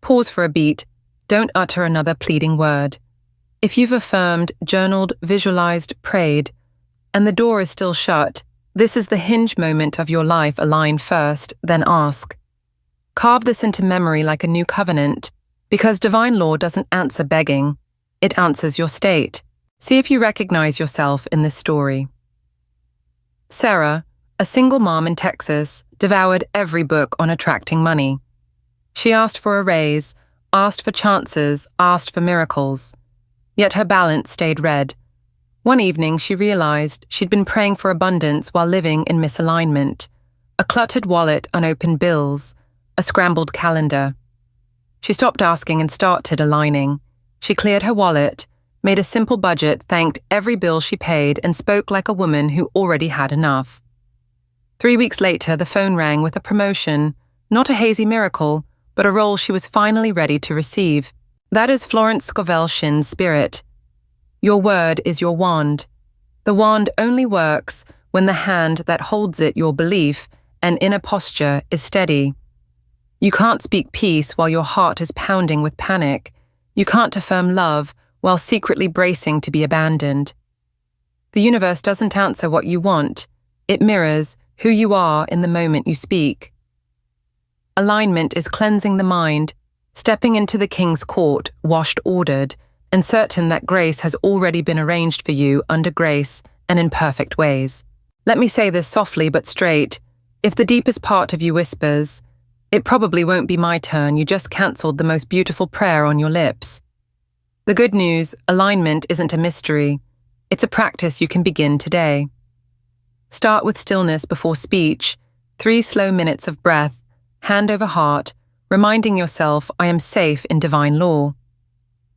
Pause for a beat. Don't utter another pleading word. If you've affirmed, journaled, visualized, prayed, and the door is still shut, this is the hinge moment of your life. Align first, then ask. Carve this into memory like a new covenant, because divine law doesn't answer begging, it answers your state. See if you recognize yourself in this story. Sarah, a single mom in Texas, devoured every book on attracting money. She asked for a raise, asked for chances, asked for miracles. Yet her balance stayed red. One evening she realized she'd been praying for abundance while living in misalignment. A cluttered wallet, unopened bills, a scrambled calendar. She stopped asking and started aligning. She cleared her wallet, made a simple budget, thanked every bill she paid, and spoke like a woman who already had enough. 3 weeks later, the phone rang with a promotion, not a hazy miracle, but a role she was finally ready to receive. That is Florence Scovel Shinn's spirit. Your word is your wand. The wand only works when the hand that holds it, your belief and inner posture, is steady. You can't speak peace while your heart is pounding with panic. You can't affirm love while secretly bracing to be abandoned. The universe doesn't answer what you want. It mirrors who you are in the moment you speak. Alignment is cleansing the mind, stepping into the king's court, washed, ordered, and certain that grace has already been arranged for you under grace and in perfect ways. Let me say this softly but straight. If the deepest part of you whispers, "It probably won't be my turn," you just cancelled the most beautiful prayer on your lips. The good news, alignment isn't a mystery. It's a practice you can begin today. Start with stillness before speech, 3 slow minutes of breath, hand over heart, reminding yourself, I am safe in divine law.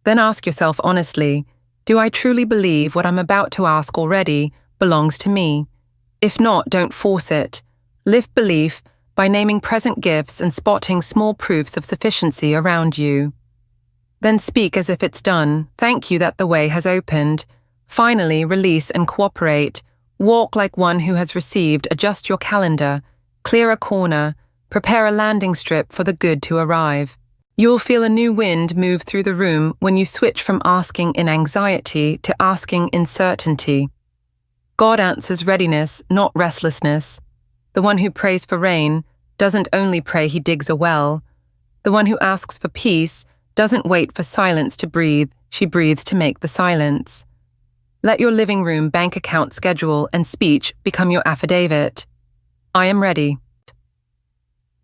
Then ask yourself honestly, do I truly believe what I'm about to ask already belongs to me? If not, don't force it. Lift belief by naming present gifts and spotting small proofs of sufficiency around you. Then speak as if it's done. Thank you that the way has opened. Finally, release and cooperate. Walk like one who has received. Adjust your calendar. Clear a corner. Prepare a landing strip for the good to arrive. You'll feel a new wind move through the room when you switch from asking in anxiety to asking in certainty. God answers readiness, not restlessness. The one who prays for rain doesn't only pray, he digs a well. The one who asks for peace doesn't wait for silence to breathe, she breathes to make the silence. Let your living room, bank account, schedule, and speech become your affidavit. I am ready.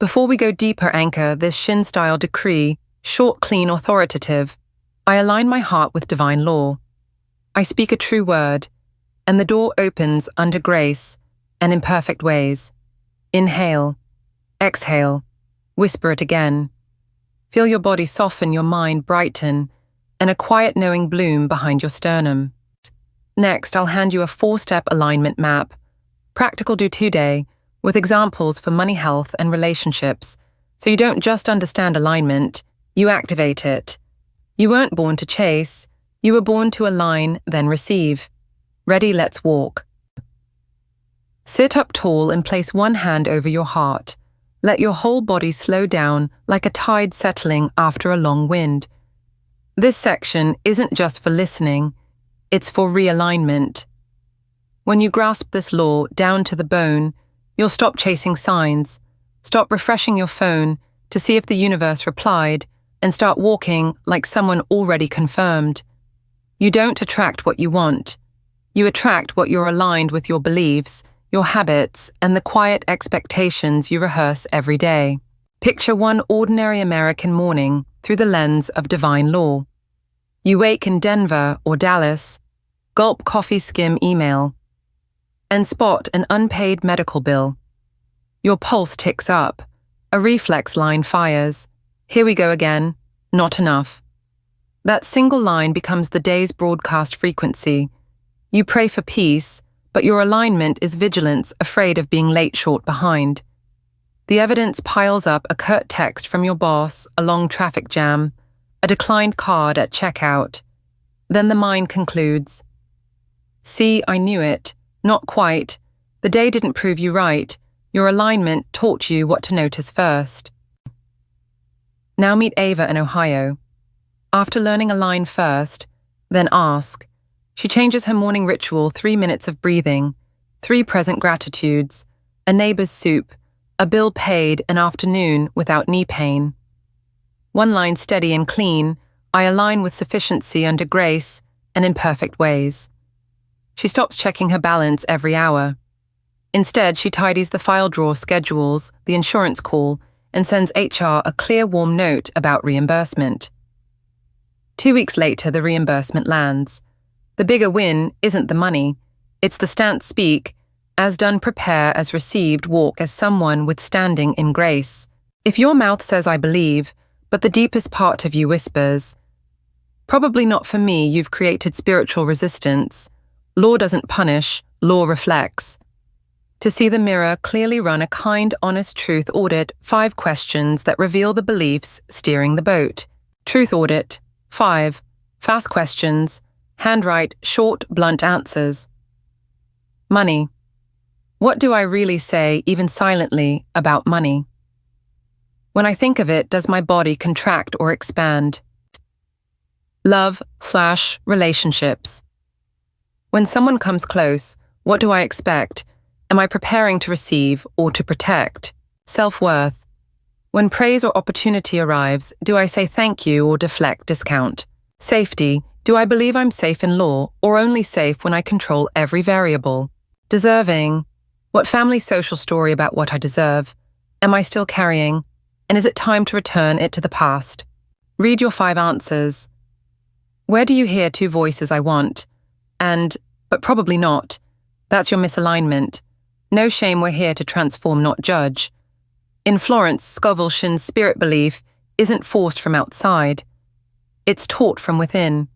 Before we go deeper, anchor this Shinn-style decree, short, clean, authoritative. I align my heart with divine law. I speak a true word, and the door opens under grace and in perfect ways. Inhale, exhale, whisper it again. Feel your body soften, your mind brighten, and a quiet knowing bloom behind your sternum. Next, I'll hand you a 4-step alignment map, practical do-to day, with examples for money, health, and relationships, so you don't just understand alignment, you activate it. You weren't born to chase, you were born to align, then receive. Ready, let's walk. Sit up tall and place one hand over your heart. Let your whole body slow down like a tide settling after a long wind. This section isn't just for listening, it's for realignment. When you grasp this law down to the bone, you'll stop chasing signs, stop refreshing your phone to see if the universe replied, and start walking like someone already confirmed. You don't attract what you want. You attract what you're aligned with, your beliefs, your habits, and the quiet expectations you rehearse every day. Picture one ordinary American morning through the lens of divine law. You wake in Denver or Dallas, gulp coffee, skim email, and spot an unpaid medical bill. Your pulse ticks up. A reflex line fires. Here we go again. Not enough. That single line becomes the day's broadcast frequency. You pray for peace, but your alignment is vigilance, afraid of being late, short, behind. The evidence piles up: a curt text from your boss, a long traffic jam, a declined card at checkout. Then the mind concludes, "See, I knew it. Not quite. The day didn't prove you right. Your alignment taught you what to notice first." Now meet Ava in Ohio. After learning a line first, then ask, she changes her morning ritual: 3 minutes of breathing, 3 present gratitudes, a neighbor's soup, a bill paid, an afternoon without knee pain. 1 line steady and clean, I align with sufficiency under grace and in perfect ways. She stops checking her balance every hour. Instead, she tidies the file drawer, schedules the insurance call, and sends HR a clear, warm note about reimbursement. 2 weeks later, the reimbursement lands. The bigger win isn't the money, it's the stance: speak, as done, prepare, as received, walk as someone with standing in grace. If your mouth says I believe, but the deepest part of you whispers, probably not for me, you've created spiritual resistance. Law doesn't punish, law reflects. To see the mirror, clearly run a kind, honest truth audit, 5 questions that reveal the beliefs steering the boat. Truth audit. 5. Fast questions. Handwrite short, blunt answers. Money. What do I really say, even silently, about money? When I think of it, does my body contract or expand? Love/relationships. When someone comes close, what do I expect? Am I preparing to receive or to protect? Self-worth. When praise or opportunity arrives, do I say thank you or deflect discount? Safety. Do I believe I'm safe in law or only safe when I control every variable? Deserving. What family social story about what I deserve am I still carrying? And is it time to return it to the past? Read your 5 answers. Where do you hear 2 voices I want? And, but probably not. That's your misalignment. No shame, we're here to transform, not judge. In Florence Scovel Shinn's spirit belief isn't forced from outside. It's taught from within.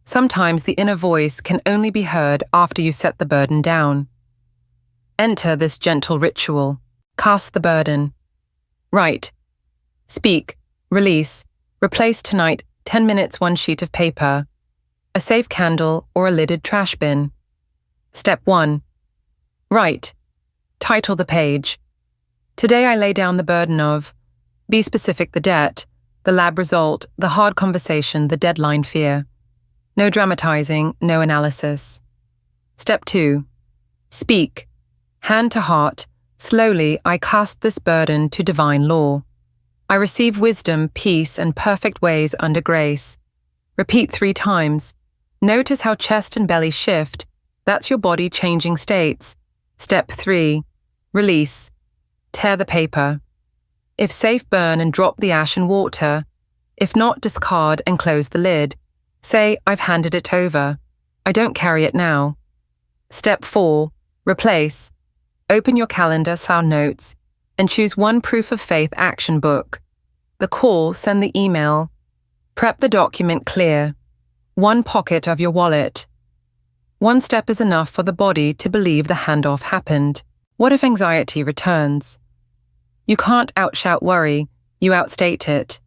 Sometimes the inner voice can only be heard after you set the burden down. Enter this gentle ritual. Cast the burden. Write. Speak. Release. Replace tonight 10 minutes 1 sheet of paper, a safe candle or a lidded trash bin. Step 1. Write. Title the page. Today I lay down the burden of, be specific, the debt, the lab result, the hard conversation, the deadline fear. No dramatizing, no analysis. Step 2. Speak. Hand to heart. Slowly I cast this burden to divine law. I receive wisdom, peace, and perfect ways under grace. Repeat 3 times. Notice how chest and belly shift. That's your body changing states. Step 3. Release. Tear the paper. If safe, burn and drop the ash in water. If not, discard and close the lid. Say, I've handed it over. I don't carry it now. Step 4. Replace. Open your calendar, sound notes, and choose 1 proof of faith action book. The call, send the email. Prep the document clear. 1 pocket of your wallet. 1 step is enough for the body to believe the handoff happened. What if anxiety returns? You can't outshout worry, you outstate it.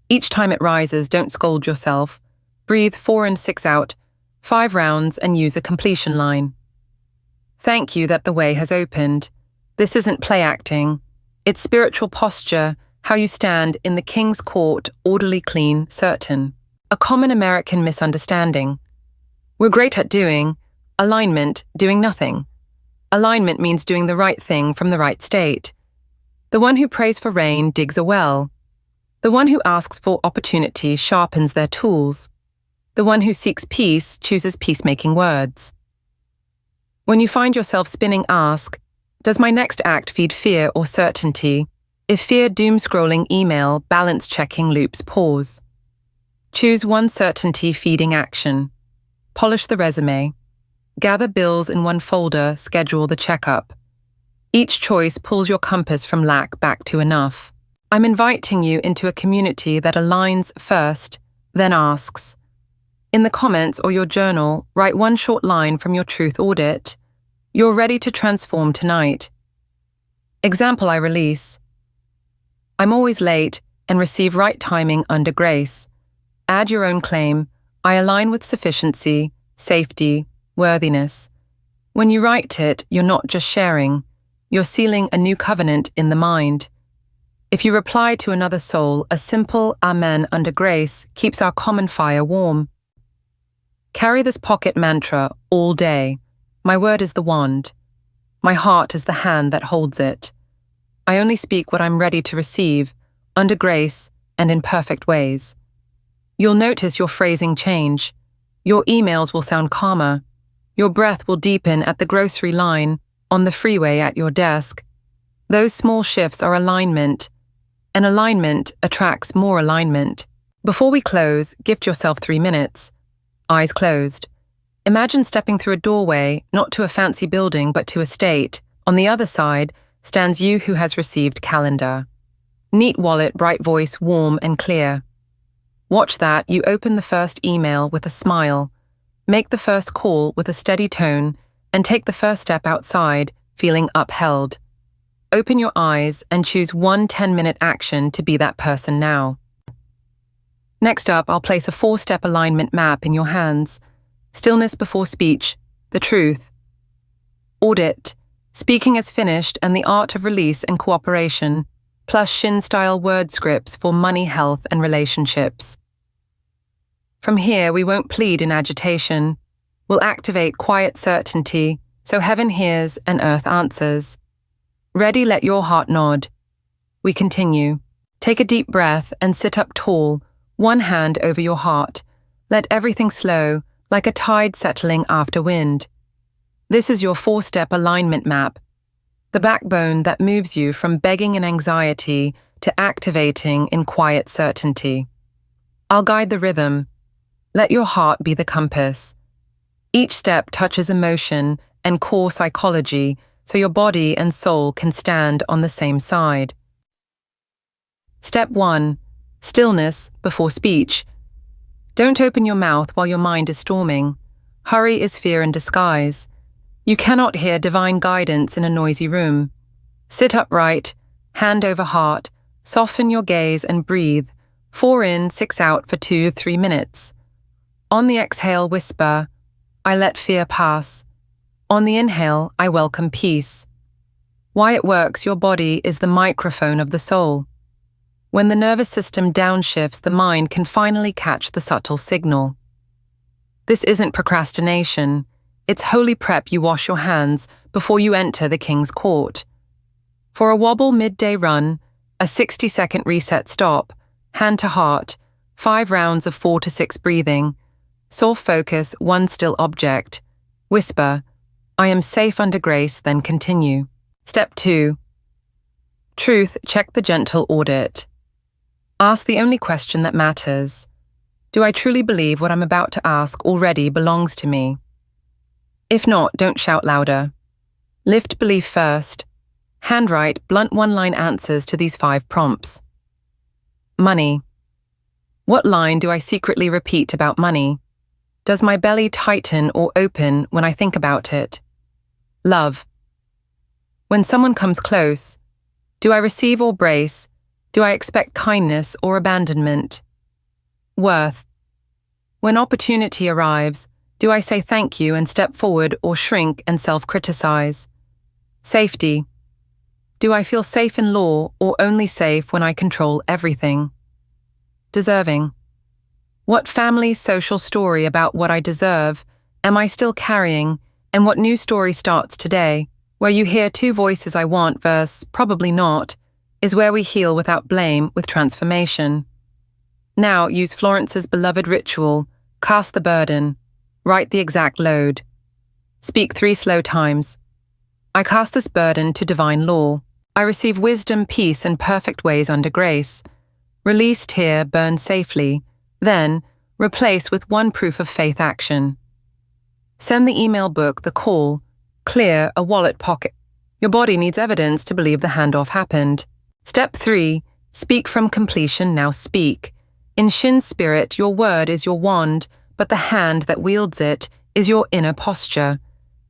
Each time it rises, don't scold yourself. Breathe 4 and 6 out, 5 rounds, and use a completion line. Thank you that the way has opened. This isn't play acting. It's spiritual posture, how you stand in the king's court, orderly, clean, certain. A common American misunderstanding. We're great at doing. Alignment, doing nothing. Alignment means doing the right thing from the right state. The one who prays for rain digs a well. The one who asks for opportunity sharpens their tools. The one who seeks peace chooses peacemaking words. When you find yourself spinning, ask, does my next act feed fear or certainty? If fear, doom-scrolling email, balance-checking loops, pause. Choose 1 certainty-feeding action. Polish the resume. Gather bills in 1 folder, schedule the checkup. Each choice pulls your compass from lack back to enough. I'm inviting you into a community that aligns first, then asks. In the comments or your journal, write 1 short line from your truth audit. You're ready to transform tonight. Example I release. I'm always late and receive right timing under grace. Add your own claim. I align with sufficiency, safety, worthiness. When you write it, you're not just sharing. You're sealing a new covenant in the mind. If you reply to another soul, a simple Amen under grace keeps our common fire warm. Carry this pocket mantra all day. My word is the wand. My heart is the hand that holds it. I only speak what I'm ready to receive, under grace and in perfect ways. You'll notice your phrasing change. Your emails will sound calmer. Your breath will deepen at the grocery line, on the freeway at your desk. Those small shifts are alignment, and alignment attracts more alignment. Before we close, gift yourself 3 minutes. Eyes closed. Imagine stepping through a doorway, not to a fancy building, but to a state. On the other side stands you who has received calendar. Neat wallet, bright voice, warm and clear. Watch that, you open the first email with a smile, make the first call with a steady tone, and take the first step outside, feeling upheld. Open your eyes and choose one 10-minute action to be that person now. Next up, I'll place a 4-step alignment map in your hands. Stillness before speech, the truth. Audit, speaking as finished and the art of release and cooperation, plus Shinn-style word scripts for money, health, and relationships. From here, we won't plead in agitation. We'll activate quiet certainty, so heaven hears and earth answers. Ready, let your heart nod. We continue. Take a deep breath and sit up tall, one hand over your heart. Let everything slow, like a tide settling after wind. This is your 4-step alignment map, the backbone that moves you from begging in anxiety to activating in quiet certainty. I'll guide the rhythm. Let your heart be the compass. Each step touches emotion and core psychology, so your body and soul can stand on the same side. Step 1. Stillness before speech. Don't open your mouth while your mind is storming. Hurry is fear in disguise. You cannot hear divine guidance in a noisy room. Sit upright, hand over heart, soften your gaze and breathe. 4 in, 6 out for 2 to 3 minutes. On the exhale, whisper, I let fear pass. On the inhale, I welcome peace. Why it works, your body is the microphone of the soul. When the nervous system downshifts, the mind can finally catch the subtle signal. This isn't procrastination. It's holy prep. You wash your hands before you enter the king's court. For a wobble midday run, a 60-second reset stop, hand to heart, 5 rounds of 4 to 6 breathing, soul focus, one still object, whisper, I am safe under grace, then continue. Step 2. Truth, check the gentle audit. Ask the only question that matters. Do I truly believe what I'm about to ask already belongs to me? If not, don't shout louder. Lift belief first. Handwrite blunt one-line answers to these 5 prompts. Money. What line do I secretly repeat about money? Does my belly tighten or open when I think about it? Love. When someone comes close, do I receive or brace? Do I expect kindness or abandonment? Worth. When opportunity arrives, do I say thank you and step forward or shrink and self-criticize? Safety. Do I feel safe in law or only safe when I control everything? Deserving. What family social story about what I deserve am I still carrying, and what new story starts today, where you hear 2 voices I want versus probably not, is where we heal without blame with transformation. Now use Florence's beloved ritual, cast the burden, write the exact load. Speak 3 slow times. I cast this burden to divine law. I receive wisdom, peace, and perfect ways under grace. Released here, burn safely. Then, replace with 1 proof of faith action. Send the email book, the call. Clear a wallet pocket. Your body needs evidence to believe the handoff happened. Step 3. Speak from completion, now speak. In Shinn spirit, your word is your wand, but the hand that wields it is your inner posture.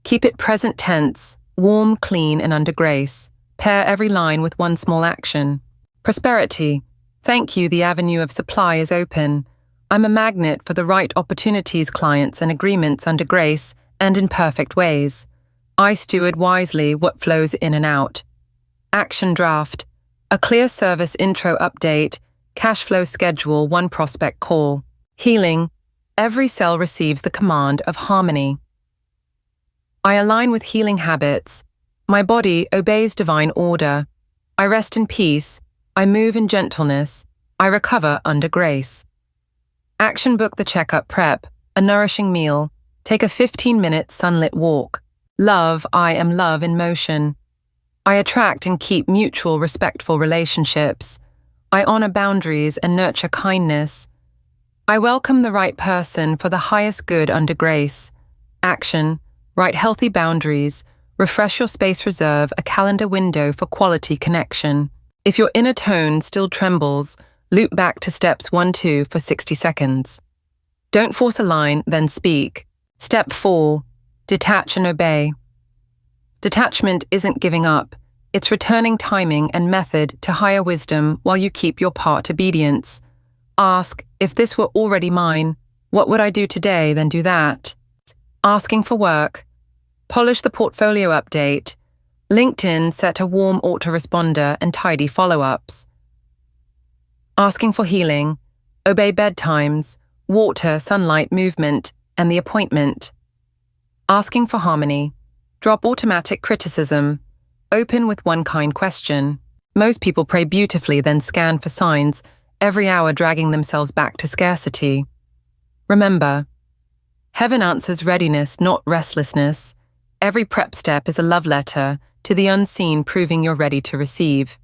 Keep it present tense, warm, clean, and under grace. Pair every line with 1 small action. Prosperity. Thank you, the avenue of supply is open. I'm a magnet for the right opportunities, clients, and agreements under grace and in perfect ways. I steward wisely what flows in and out. Action draft. A clear service intro update, cash flow schedule, one prospect call. Healing. Every cell receives the command of harmony. I align with healing habits. My body obeys divine order. I rest in peace. I move in gentleness. I recover under grace. Action book the checkup prep, a nourishing meal. Take a 15-minute sunlit walk. Love, I am love in motion. I attract and keep mutual, respectful relationships. I honor boundaries and nurture kindness. I welcome the right person for the highest good under grace. Action, write healthy boundaries. Refresh your space reserve, a calendar window for quality connection. If your inner tone still trembles, loop back to steps 1-2 for 60 seconds. Don't force a line, then speak. Step 4. Detach and obey. Detachment isn't giving up. It's returning timing and method to higher wisdom while you keep your part obedience. Ask, if this were already mine, what would I do today, then do that? Asking for work. Polish the portfolio update. LinkedIn, set a warm autoresponder and tidy follow-ups. Asking for healing. Obey bedtimes, water, sunlight, movement, and the appointment. Asking for harmony. Drop automatic criticism. Open with one kind question. Most people pray beautifully, then scan for signs, every hour dragging themselves back to scarcity. Remember, heaven answers readiness, not restlessness. Every prep step is a love letter to the unseen, proving you're ready to receive.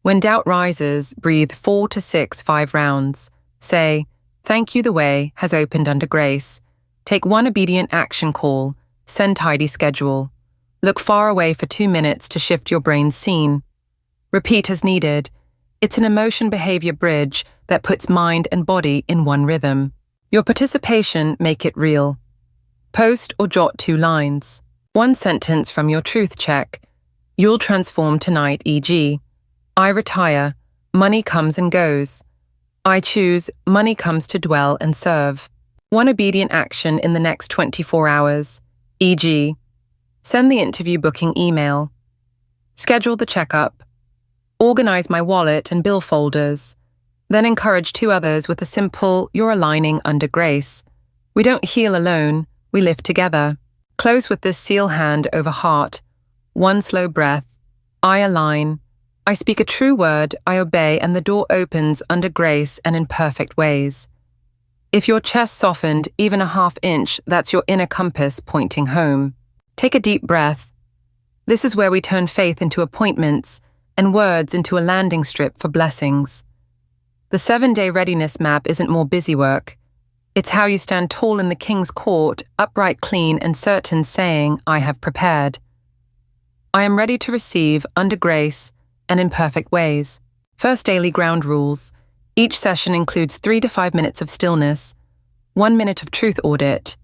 When doubt rises, breathe 4 to 6 5 rounds. Say, thank you, the way has opened under grace. Take one obedient action call. Send tidy schedule. Look far away for 2 minutes to shift your brain's scene. Repeat as needed. It's an emotion-behavior bridge that puts mind and body in one rhythm. Your participation, make it real. Post or jot 2 lines. One sentence from your truth check. You'll transform tonight, e.g., I retire, money comes and goes. I choose, money comes to dwell and serve. One obedient action in the next 24 hours, e.g., send the interview booking email. Schedule the checkup. Organize my wallet and bill folders. Then encourage 2 others with a simple, you're aligning under grace. We don't heal alone, we live together. Close with this seal hand over heart. One slow breath. I align. I speak a true word, I obey, and the door opens under grace and in perfect ways. If your chest softened even a ½ inch, that's your inner compass pointing home. Take a deep breath. This is where we turn faith into appointments and words into a landing strip for blessings. The 7-day readiness map isn't more busy work. It's how you stand tall in the king's court, upright, clean, and certain, saying, I have prepared. I am ready to receive under grace and in perfect ways. First, daily ground rules. Each session includes 3 to 5 minutes of stillness, 1 minute of truth audit,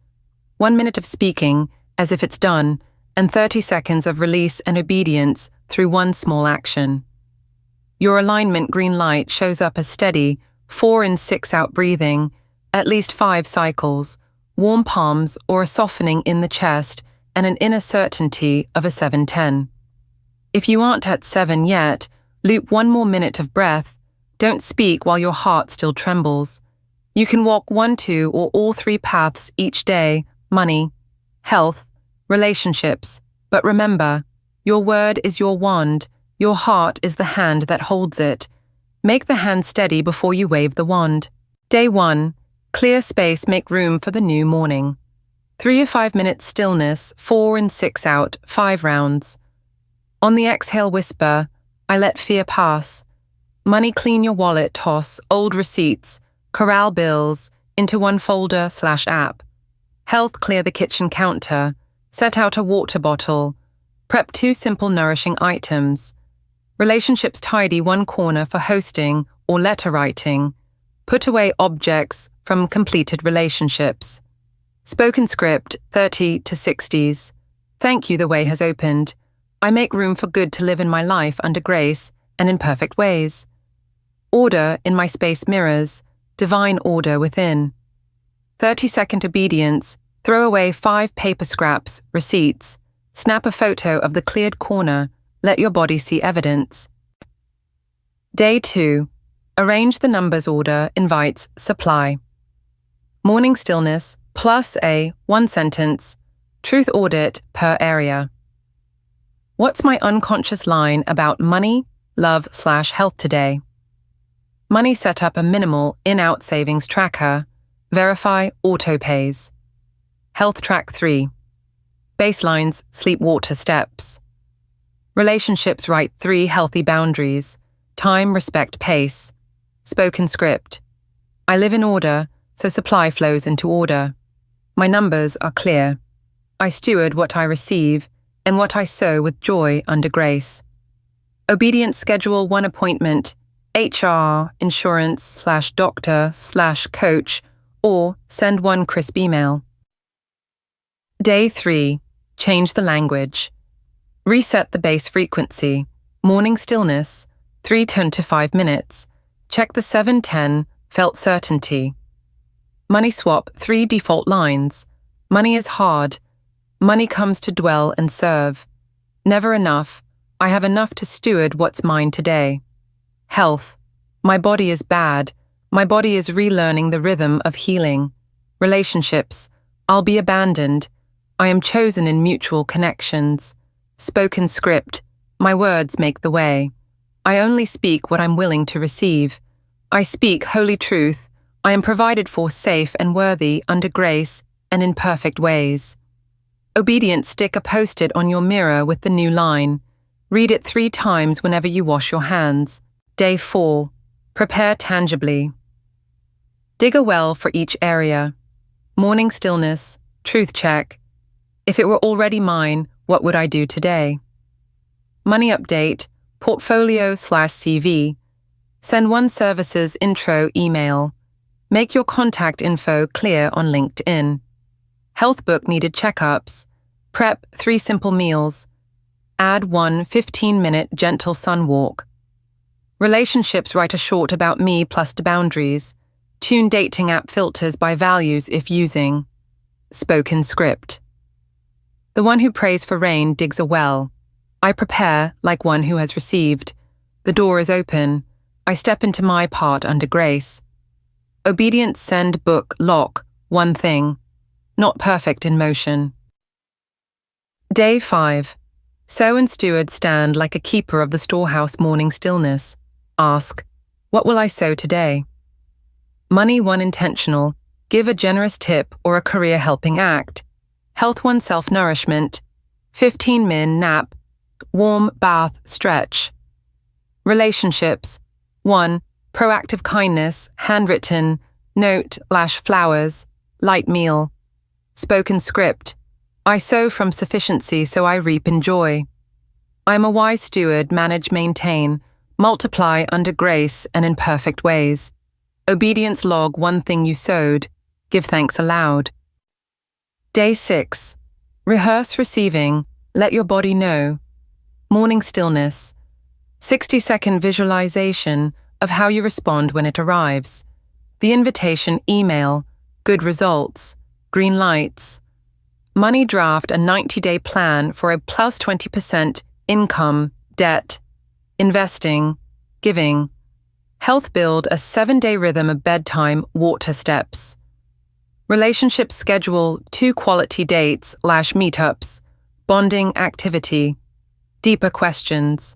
1 minute of speaking as if it's done, and 30 seconds of release and obedience through one small action. Your alignment green light shows up as steady 4 in 6 out breathing, at least 5 cycles, warm palms or a softening in the chest, and an inner certainty of a 7-10. If you aren't at 7 yet, loop 1 more minute of breath. Don't speak while your heart still trembles. You can walk 1, 2, or all 3 paths each day: money, health, relationships. But remember, your word is your wand, your heart is the hand that holds it. Make the hand steady before you wave the wand. Day 1. Clear space, make room for the new morning. 3 or 5 minutes stillness, 4 in 6 out, 5 rounds. On the exhale whisper, I let fear pass. Money, clean your wallet, toss old receipts, corral bills into one folder/app. Health, clear the kitchen counter. Set out a water bottle. Prep 2 simple nourishing items. Relationships, tidy 1 corner for hosting or letter writing. Put away objects from completed relationships. Spoken script 30 to 60s. Thank you, the way has opened. I make room for good to live in my life under grace and in perfect ways. Order in my space mirrors, divine order within. 30-second obedience, throw away 5 paper scraps, receipts. Snap a photo of the cleared corner, let your body see evidence. Day 2. Arrange the numbers order invites supply. Morning stillness plus a 1-sentence truth audit per area. What's my unconscious line about money, love/health today? Money set up a minimal in-out savings tracker. Verify auto-pays. Health track 3. Baselines, sleep, water, steps. Relationships write 3 healthy boundaries. Time, respect, pace. Spoken script. I live in order, so supply flows into order. My numbers are clear. I steward what I receive and what I sow with joy under grace. Obedience schedule 1 appointment, HR, insurance/doctor/coach, or send 1 crisp email. Day 3. Change the language. Reset the base frequency. Morning stillness, 3 to 5 minutes. Check the 7-10, felt certainty. Money swap 3 default lines. Money is hard. Money comes to dwell and serve. Never enough. I have enough to steward what's mine today. Health. My body is bad. My body is relearning the rhythm of healing. Relationships. I'll be abandoned. I am chosen in mutual connections. Spoken script. My words make the way. I only speak what I'm willing to receive. I speak holy truth. I am provided for safe and worthy under grace and in perfect ways. Obedient stick a post-it on your mirror with the new line. Read it 3 times whenever you wash your hands. Day 4. Prepare tangibly. Dig a well for each area. Morning stillness, truth check. If it were already mine, what would I do today? Money update, portfolio/CV. Send 1 services intro email. Make your contact info clear on LinkedIn. Health book needed checkups. Prep 3 simple meals. Add 1 15-minute gentle sun walk. Relationships write a short about me plus the boundaries. Tune dating app filters by values if using. Spoken script. The one who prays for rain digs a well. I prepare like one who has received. The door is open. I step into my part under grace. Obedience send book lock 1 thing. Not perfect in motion. Day 5. Sow and steward stand like a keeper of the storehouse morning stillness. Ask, what will I sow today? Money 1 intentional. Give a generous tip or a career helping act. Health 1 self-nourishment. 15-min nap. Warm bath stretch. Relationships. 1. Proactive kindness, handwritten, note/flowers, light meal. Spoken script. I sow from sufficiency so I reap in joy. I am a wise steward, manage, maintain, multiply under grace and in perfect ways. Obedience log 1 thing you sowed. Give thanks aloud. Day 6. Rehearse receiving. Let your body know. Morning stillness. 60-second visualization of how you respond when it arrives. The invitation email. Good results. Green lights. Money draft a 90-day plan for a plus 20% income, debt, investing, giving. Health build a 7-day rhythm of bedtime, water steps. Relationship schedule 2 quality dates/meetups, bonding activity, deeper questions.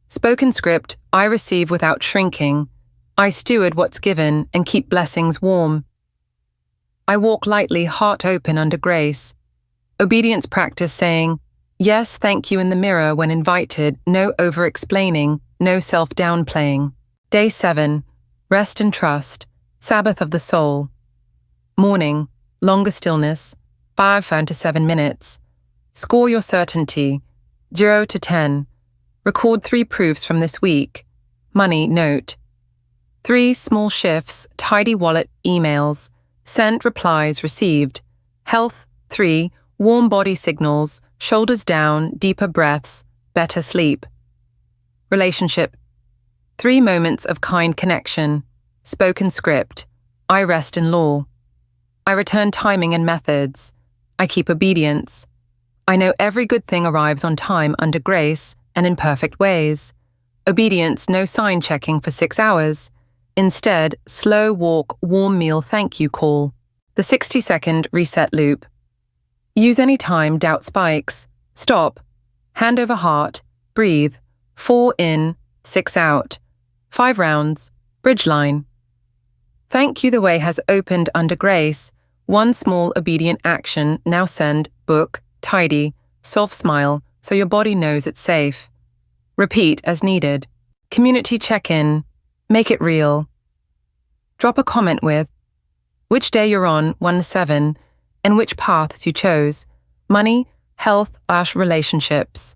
Spoken script, I receive without shrinking. I steward what's given and keep blessings warm. I walk lightly, heart open under grace. Obedience practice saying, yes, thank you in the mirror when invited, no over-explaining, no self-downplaying. Day 7. Rest and trust, Sabbath of the soul. Morning, longer stillness, 5 to 7 minutes. Score your certainty, 0 to 10. Record 3 proofs from this week. Money note. 3 small shifts, tidy wallet emails. Sent replies received. Health 3 warm body signals, shoulders down, deeper breaths, better sleep. Relationship 3 moments of kind connection. Spoken script. I rest in law. I return timing and methods. I keep obedience. I know every good thing arrives on time under grace and in perfect ways. Obedience, no sign checking for 6 hours. Instead, slow walk, warm meal thank you call. The 60-second reset loop. Use any time doubt spikes. Stop. Hand over heart. Breathe. 4 in, 6 out. 5 rounds. Bridge line. Thank you the way has opened under grace. One small obedient action, now send, book, tidy, soft smile, so your body knows it's safe. Repeat as needed. Community check-in. Make it real. Drop a comment with which day you're on 1-7 and which paths you chose. Money, health/relationships.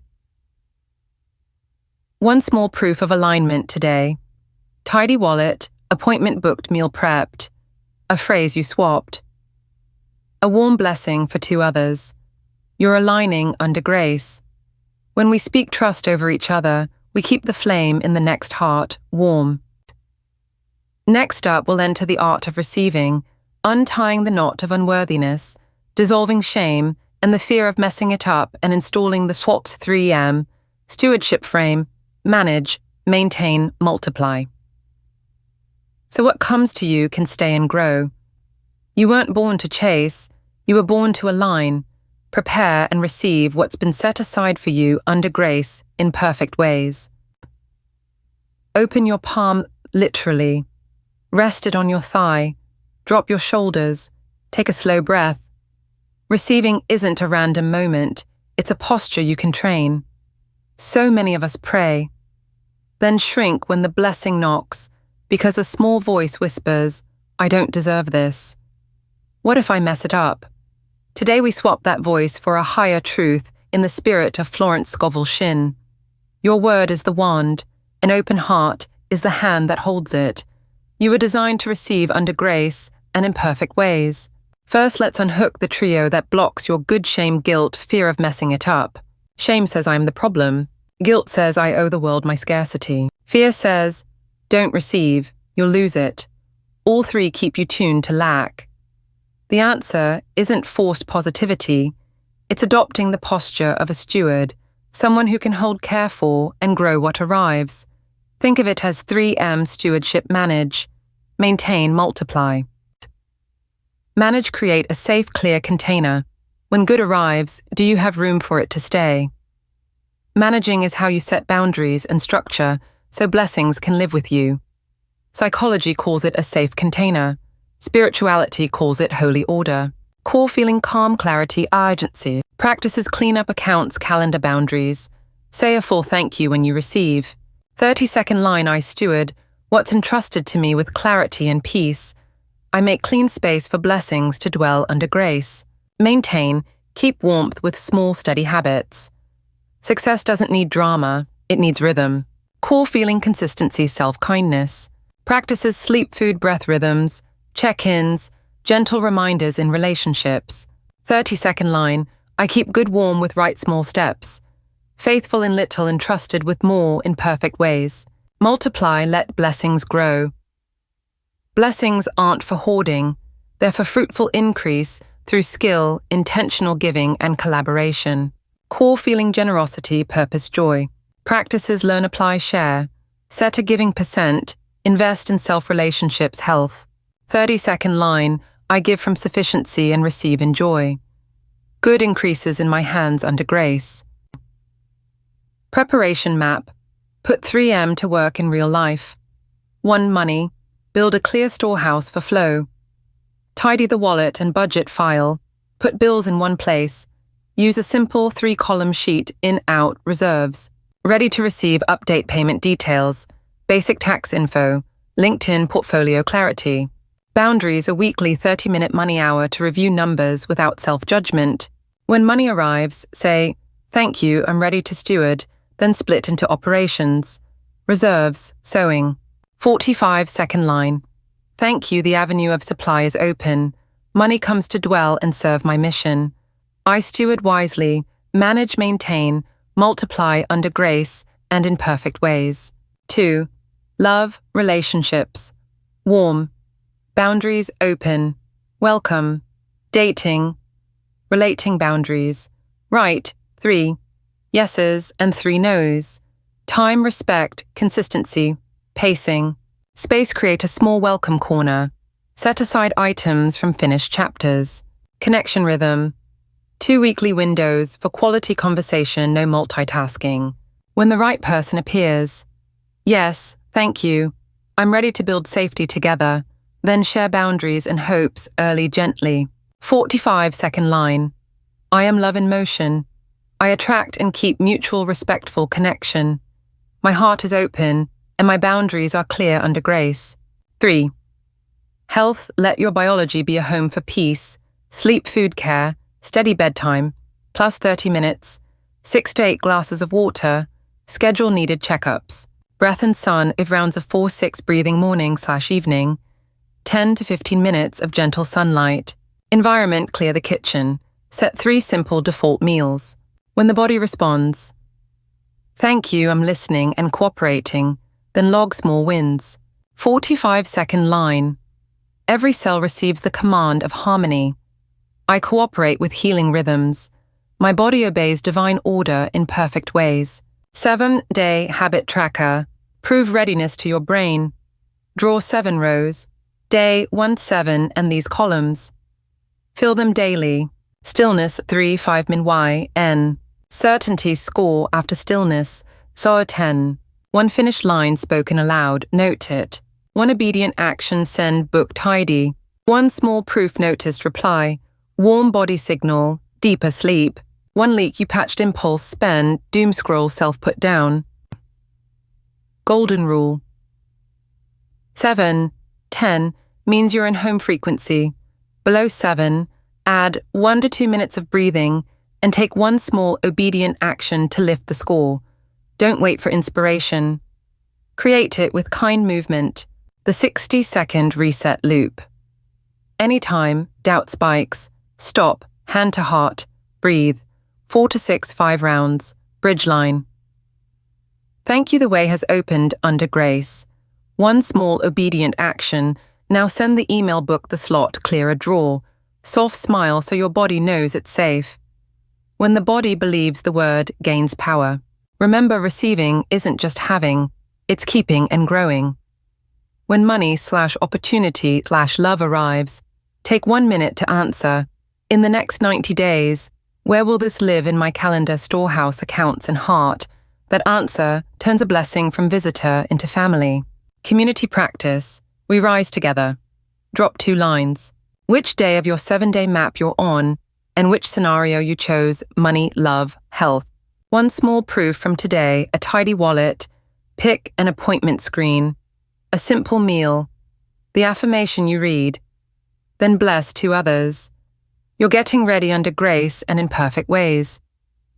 One small proof of alignment today. Tidy wallet, appointment booked, meal prepped. A phrase you swapped. A warm blessing for 2 others. You're aligning under grace. When we speak trust over each other, we keep the flame in the next heart warm. Next up, we'll enter the art of receiving, untying the knot of unworthiness, dissolving shame and the fear of messing it up, and installing the SWOT 3M, stewardship frame, manage, maintain, multiply. So what comes to you can stay and grow. You weren't born to chase, you were born to align, prepare and receive what's been set aside for you under grace in perfect ways. Open your palm literally. Rest it on your thigh. Drop your shoulders. Take a slow breath. Receiving isn't a random moment, it's a posture you can train. So many of us pray, then shrink when the blessing knocks, because a small voice whispers, I don't deserve this. What if I mess it up? Today we swap that voice for a higher truth in the spirit of Florence Scovel Shinn. Your word is the wand, an open heart is the hand that holds it. You were designed to receive under grace and in perfect ways. First, let's unhook the trio that blocks your good shame, guilt, fear of messing it up. Shame says I'm the problem. Guilt says I owe the world my scarcity. Fear says, don't receive, you'll lose it. All three keep you tuned to lack. The answer isn't forced positivity, it's adopting the posture of a steward, someone who can hold care for and grow what arrives. Think of it as 3M stewardship: manage, maintain, multiply. Manage, create a safe, clear container. When good arrives, do you have room for it to stay? Managing is how you set boundaries and structure so blessings can live with you. Psychology calls it a safe container. Spirituality calls it holy order. Core feeling calm, clarity, urgency. Practices clean up accounts, calendar boundaries. Say a full thank you when you receive. 30-second line I steward what's entrusted to me with clarity and peace. I make clean space for blessings to dwell under grace. Maintain, keep warmth with small, steady habits. Success doesn't need drama, it needs rhythm. Core feeling, consistency, self-kindness. Practices sleep, food, breath rhythms. Check-ins, gentle reminders in relationships. 30-second line, I keep good warm with right small steps. Faithful in little and trusted with more in perfect ways. Multiply, let blessings grow. Blessings aren't for hoarding, they're for fruitful increase through skill, intentional giving and collaboration. Core feeling, generosity, purpose, joy. Practices learn, apply, share. Set a giving percent, invest in self-relationships, health. 30-second line, I give from sufficiency and receive in joy. Good increases in my hands under grace. Preparation map. Put 3M to work in real life. 1. Money. Build a clear storehouse for flow. Tidy the wallet and budget file. Put bills in one place. Use a simple 3-column sheet, in, out, reserves. Ready to receive, update payment details. Basic tax info. LinkedIn portfolio clarity. Boundaries, a weekly 30-minute money hour to review numbers without self-judgment. When money arrives, say, thank you, I'm ready to steward, then split into operations. Reserves, sewing. 45-second line. Thank you, the avenue of supply is open. Money comes to dwell and serve my mission. I steward wisely, manage, maintain, multiply under grace and in perfect ways. 2. Love, relationships. Warm. Boundaries, open. Welcome. Dating. Relating, boundaries. Right, 3. Yeses and 3 no's. Time, respect, consistency, pacing. Space, create a small welcome corner. Set aside items from finished chapters. Connection rhythm. 2 weekly windows for quality conversation, no multitasking. When the right person appears. Yes, thank you. I'm ready to build safety together. Then share boundaries and hopes early, gently. 45-second line. I am love in motion. I attract and keep mutual respectful connection. My heart is open, and my boundaries are clear under grace. 3. Health, let your biology be a home for peace. Sleep, food care, steady bedtime, plus 30 minutes, 6 to 8 glasses of water, schedule needed checkups. Breath and sun, if rounds of 4-6 breathing morning/evening, 10 to 15 minutes of gentle sunlight. Environment, clear the kitchen. Set 3 simple default meals. When the body responds, thank you, I'm listening and cooperating, then log small wins. 45-second line. Every cell receives the command of harmony. I cooperate with healing rhythms. My body obeys divine order in perfect ways. 7-day habit tracker. Prove readiness to your brain. Draw 7 rows. Day 1-7 and these columns. Fill them daily. Stillness 3 5 min y n. Certainty score after stillness. So 10. 1 finished line spoken aloud, note it. 1 obedient action, send book tidy. 1 small proof noticed reply. Warm body signal, deeper sleep. 1 leak you patched impulse, spend, doom scroll self put down. Golden rule. 7, 10 means you're in home frequency. Below 7, add 1 to 2 minutes of breathing and take 1 small obedient action to lift the score. Don't wait for inspiration. Create it with kind movement. The 60-second reset loop. Anytime, doubt spikes. Stop, hand to heart, breathe. 4 to 6 5 rounds, bridge line. Thank you, the way has opened under grace. 1 small obedient action. Now send the email, book the slot, clear a drawer. Soft smile so your body knows it's safe. When the body believes, the word gains power. Remember, receiving isn't just having, it's keeping and growing. When money/opportunity/love arrives, take 1 minute to answer. In the next 90 days, where will this live in my calendar, storehouse, accounts, and heart? That answer turns a blessing from visitor into family. Community practice. We rise together. Drop 2 lines. Which day of your 7-day map you're on, and which scenario you chose: money, love, health. 1 small proof from today: a tidy wallet, pick an appointment screen, a simple meal, the affirmation you read, then bless 2 others. You're getting ready under grace and in perfect ways.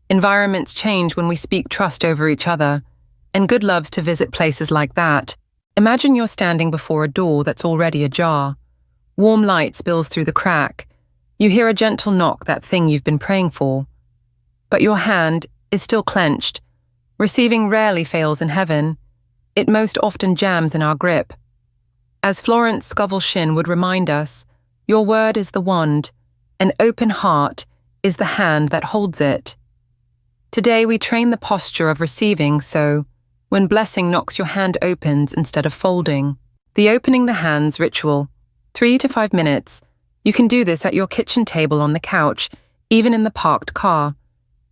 Environments change when we speak trust over each other, and good loves to visit places like that. Imagine you're standing before a door that's already ajar. Warm light spills through the crack. You hear a gentle knock, that thing you've been praying for. But your hand is still clenched. Receiving rarely fails in heaven. It most often jams in our grip. As Florence Scovel Shinn would remind us, your word is the wand. An open heart is the hand that holds it. Today we train the posture of receiving, so when blessing knocks, your hand opens instead of folding. The opening the hands ritual. 3 to 5 minutes. You can do this at your kitchen table, on the couch, even in the parked car.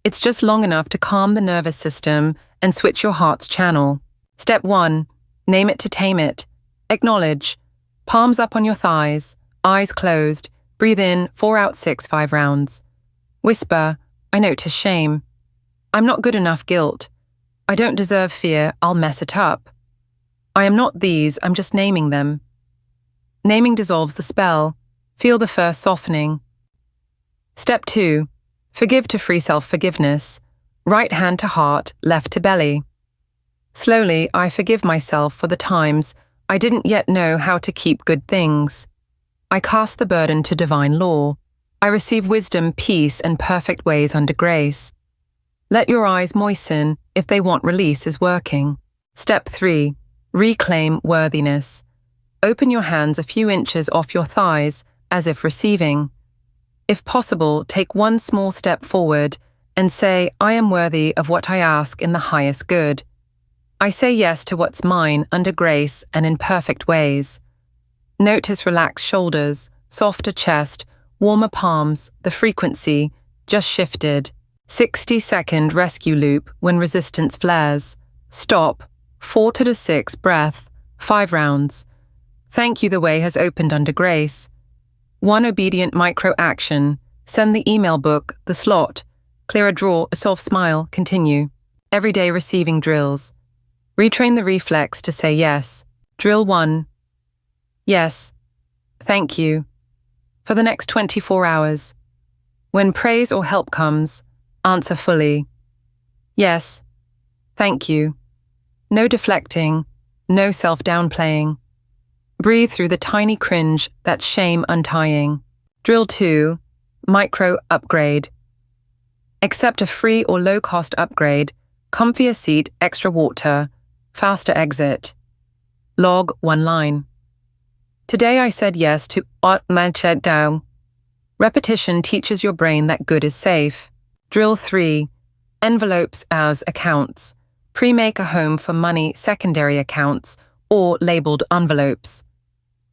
It's just long enough to calm the nervous system and switch your heart's channel. Step 1. Name it to tame it. Acknowledge. Palms up on your thighs, eyes closed. Breathe in, 4 out 6 5 rounds. Whisper, I notice shame. I'm not good enough, guilt. I don't deserve, fear, I'll mess it up. I am not these, I'm just naming them. Naming dissolves the spell. Feel the first softening. Step 2. Forgive to free self-forgiveness. Right hand to heart, left to belly. Slowly, I forgive myself for the times I didn't yet know how to keep good things. I cast the burden to divine law. I receive wisdom, peace, and perfect ways under grace. Let your eyes moisten if they want release is working. Step 3. Reclaim worthiness. Open your hands a few inches off your thighs as if receiving. If possible, take 1 small step forward and say, I am worthy of what I ask in the highest good. I say yes to what's mine under grace and in perfect ways. Notice relaxed shoulders, softer chest, warmer palms, the frequency, just shifted. 60-second rescue loop when resistance flares. Stop. 4 to 6 breath, 5 rounds. Thank you, the way has opened under grace. 1 obedient micro-action. Send the email book, the slot. Clear a drawer, a soft smile, continue. Everyday receiving drills. Retrain the reflex to say yes. Drill 1. Yes. Thank you. For the next 24 hours. When praise or help comes, answer fully. Yes. Thank you. No deflecting, no self-downplaying. Breathe through the tiny cringe that's shame untying. Drill 2. Micro upgrade. Accept a free or low-cost upgrade, comfier seat, extra water, faster exit. Log 1 line. Today I said yes to what man said down. Repetition teaches your brain that good is safe. Drill 3. Envelopes as accounts. Pre-make a home for money secondary accounts or labeled envelopes.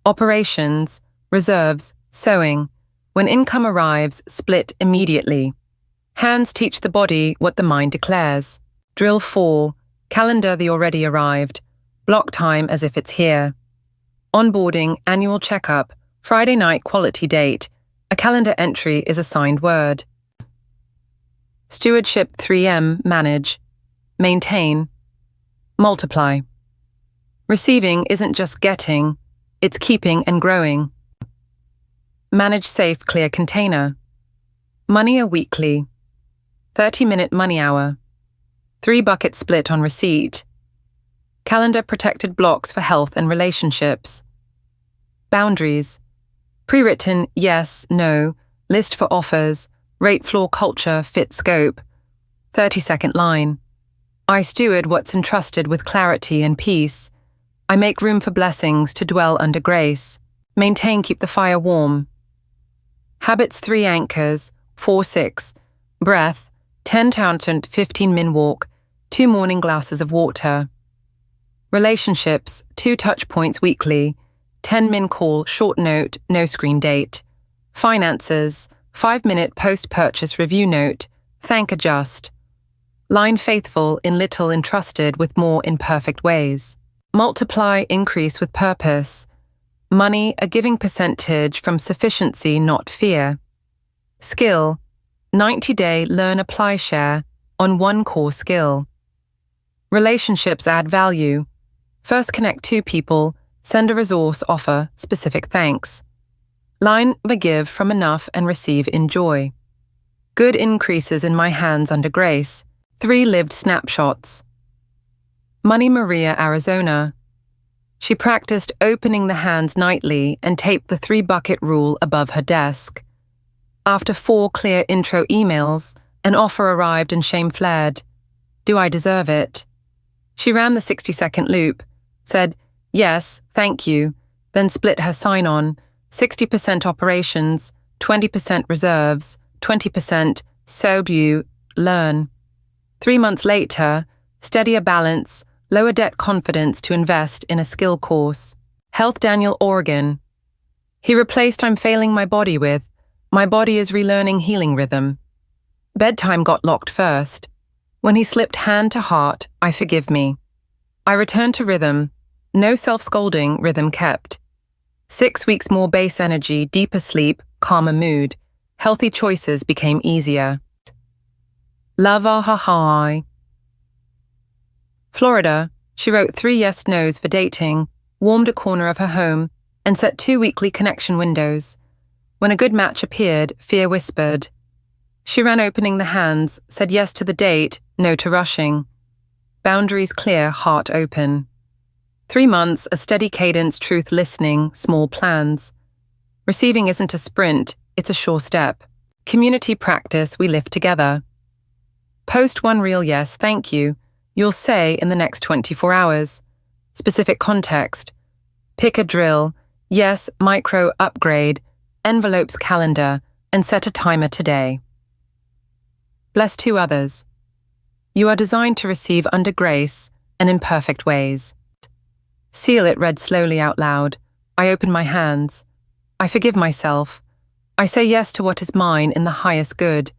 Operations, reserves, sewing. When income arrives, split immediately. Hands teach the body what the mind declares. Drill 4. Calendar the already arrived. Block time as if it's here. Onboarding, annual checkup, Friday night quality date. A calendar entry is a signed word. Stewardship 3M, manage. Maintain. Multiply. Receiving isn't just getting, it's keeping and growing. Manage safe, clear container. Money a weekly. 30-minute money hour. 3 bucket split on receipt. Calendar protected blocks for health and relationships. Boundaries. Pre-written yes, no, list for offers, rate floor culture, fit scope. 30-second line. I steward what's entrusted with clarity and peace. I make room for blessings to dwell under grace. Maintain, keep the fire warm. Habits 3 anchors, 4-6. Breath, 10 to 15 min walk, 2 morning glasses of water. Relationships, 2 touch points weekly, 10 min call, short note, no screen date. Finances, 5-minute post-purchase review note, thank adjust. Line faithful in little entrusted with more in perfect ways. Multiply, increase with purpose. Money, a giving percentage from sufficiency, not fear. Skill, 90-day learn apply share on 1 core skill. Relationships add value. First connect 2 people, send a resource offer, specific thanks. Line forgive from enough and receive in joy. Good increases in my hands under grace. 3 lived snapshots. Money Maria, Arizona. She practiced opening the hands nightly and taped the 3-bucket rule above her desk. After 4 clear intro emails, an offer arrived and shame flared. Do I deserve it? She ran the 60-second loop, said, yes, thank you, then split her sign-on, 60% operations, 20% reserves, 20% so do, learn. 3 months later, steadier balance, lower debt confidence to invest in a skill course. Health Daniel, Oregon. He replaced I'm failing my body with, my body is relearning healing rhythm. Bedtime got locked first. When he slipped hand to heart, I forgive me. I returned to rhythm, no self-scolding, rhythm kept. 6 weeks more base energy, deeper sleep, calmer mood. Healthy choices became easier. Lava ha. Florida, she wrote 3 yes-nos for dating, warmed a corner of her home, and set 2 weekly connection windows. When a good match appeared, fear whispered. She ran opening the hands, said yes to the date, no to rushing. Boundaries clear, heart open. 3 months, a steady cadence, truth listening, small plans. Receiving isn't a sprint, it's a sure step. Community practice, we live together. Post 1 real yes, thank you, you'll say in the next 24 hours. Specific context. Pick a drill, yes, micro upgrade, envelopes calendar, and set a timer today. Bless 2 others. You are designed to receive under grace and in perfect ways. Seal it read slowly out loud. I open my hands. I forgive myself. I say yes to what is mine in the highest good.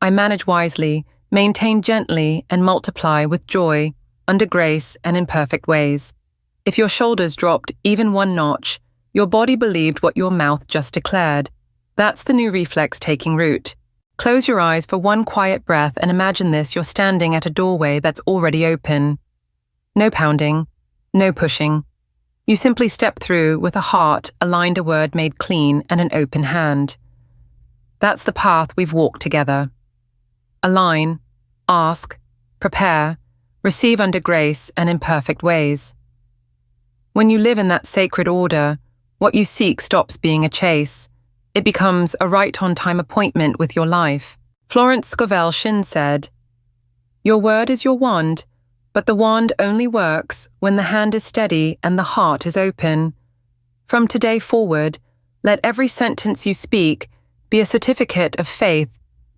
I manage wisely, maintain gently, and multiply with joy, under grace and in perfect ways. If your shoulders dropped even one notch, your body believed what your mouth just declared. That's the new reflex taking root. Close your eyes for one quiet breath and imagine this: you're standing at a doorway that's already open. No pounding, no pushing. You simply step through with a heart aligned, a word made clean, and an open hand. That's the path we've walked together. Align, ask, prepare, receive under grace and in perfect ways. When you live in that sacred order, what you seek stops being a chase. It becomes a right-on-time appointment with your life. Florence Scovel Shinn said, "Your word is your wand, but the wand only works when the hand is steady and the heart is open. From today forward, let every sentence you speak be a certificate of faith,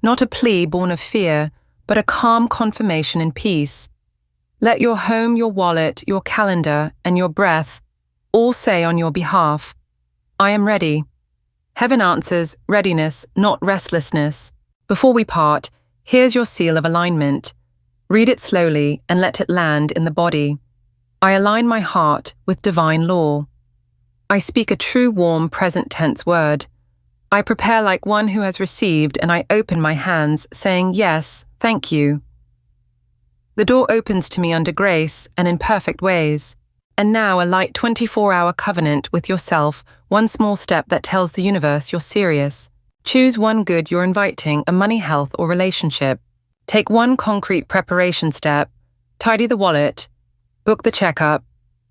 not a plea born of fear, but a calm confirmation in peace. Let your home, your wallet, your calendar, and your breath all say on your behalf, 'I am ready.' Heaven answers readiness, not restlessness. Before we part, here's your seal of alignment. Read it slowly and let it land in the body. I align my heart with divine law. I speak a true, warm, present tense word. I prepare like one who has received, and I open my hands, saying, 'Yes, thank you.' The door opens to me under grace and in perfect ways. And now a light 24-hour covenant with yourself, one small step that tells the universe you're serious. Choose one good you're inviting, a money, health, or relationship. Take one concrete preparation step. Tidy the wallet. Book the checkup.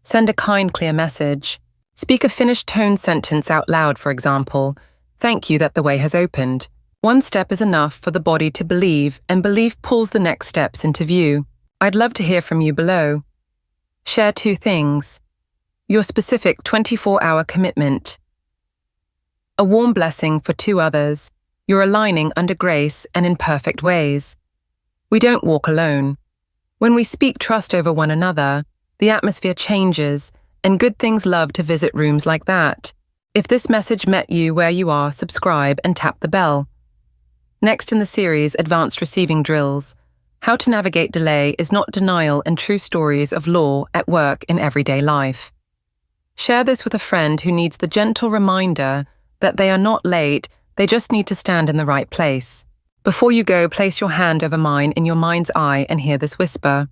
Send a kind, clear message. Speak a finished tone sentence out loud, for example. Thank you that the way has opened. One step is enough for the body to believe, and belief pulls the next steps into view. I'd love to hear from you below. Share two things. Your specific 24-hour commitment. A warm blessing for two others. You're aligning under grace and in perfect ways. We don't walk alone. When we speak trust over one another, the atmosphere changes, and good things love to visit rooms like that. If this message met you where you are, subscribe and tap the bell. Next in the series, Advanced Receiving Drills. How to navigate delay is not denial, and true stories of law at work in everyday life. Share this with a friend who needs the gentle reminder that they are not late, they just need to stand in the right place. Before you go, place your hand over mine in your mind's eye and hear this whisper.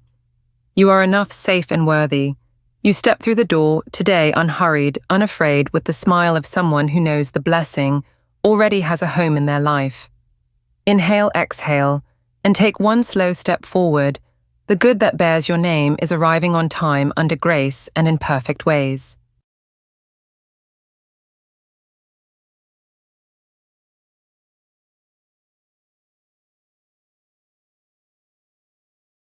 You are enough, safe and worthy. You step through the door today unhurried, unafraid, with the smile of someone who knows the blessing already has a home in their life. Inhale, exhale, and take one slow step forward. The good that bears your name is arriving on time, under grace and in perfect ways.